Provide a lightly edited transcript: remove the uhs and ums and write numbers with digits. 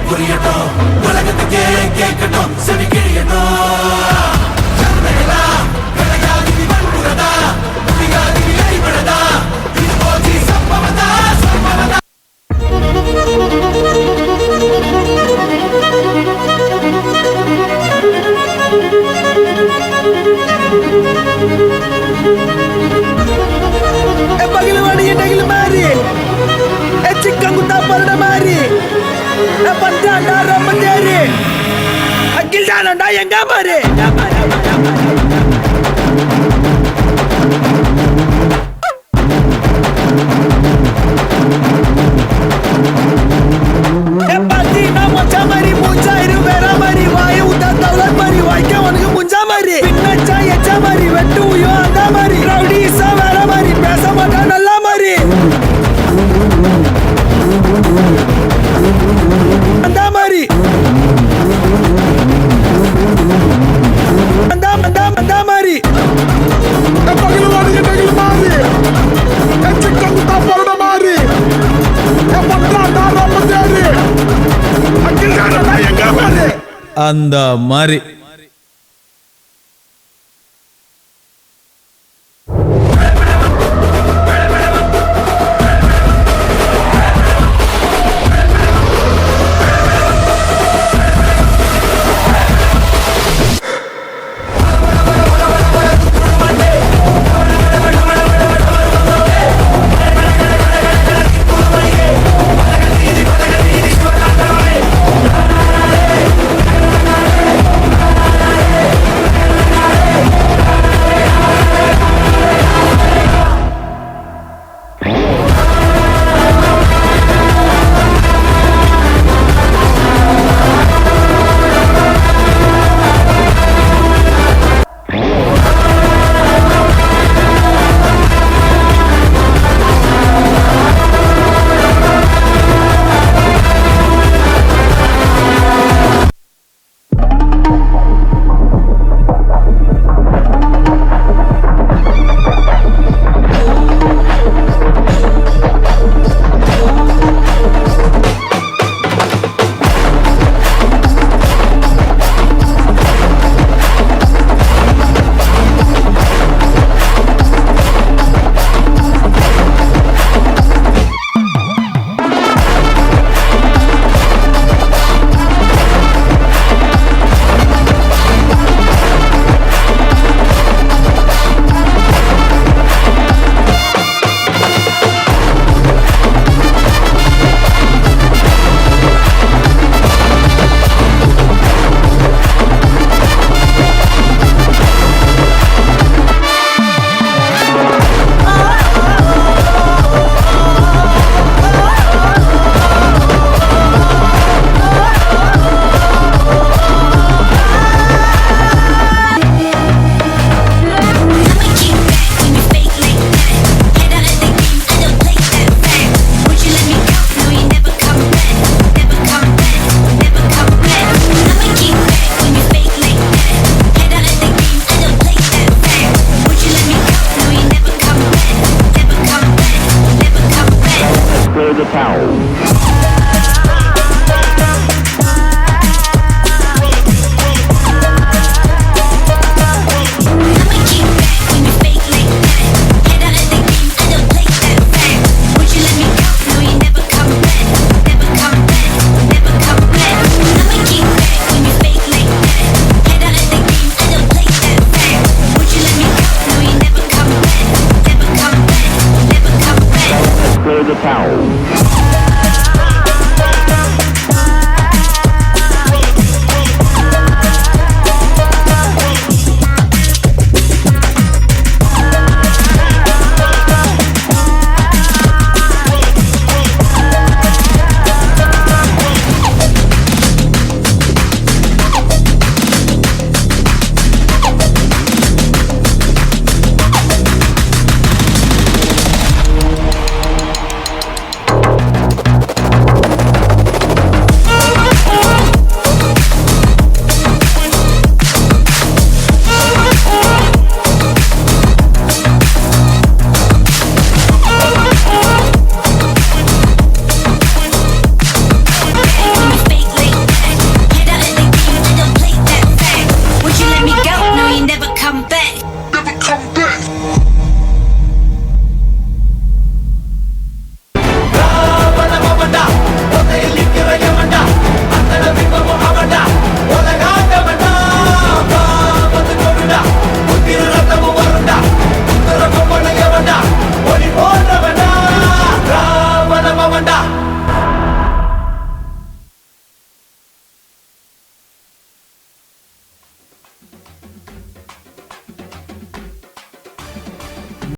புரியட்டும் உலகத்துக்கே கேட்கட்டும் செவி கிழியட்டும் சந்தைகளா கிடையாது வன்புறதா முடியாது அடிபடதா இது போதி சம்பவதா சம்பவதா பகிலவாடி எட்டையில் மாறி சிக்கன் குத்தா பரட மாறி பஞ்சாண்டா ரொம்ப தேரி அக்கில் தானண்டா எங்க பாரு பாத்தி நான் மச்சா மாதிரி மூச்சா இரு வேற மாதிரி வாய உத்தா தவளர் மாதிரி வாய்க்க உனக்கு முஞ்சா மாதிரி பின்னச்சா எச்சா மாதிரி வெட்டு உயோ அந்த மாதிரி ரவுடிஸா வேற மாதிரி பேச மாட்டா நல்லா மாதிரி அந்த மாதிரி அந்த மாதிரி பகிலவாடி எட்டையில் மாறி சிக்கன் குத்தா பரட மாறி பஞ்சாண்டா ரொம்ப தேரி அக்கில் தானண்டா எங்க பாரு அந்த மாதிரி the towel.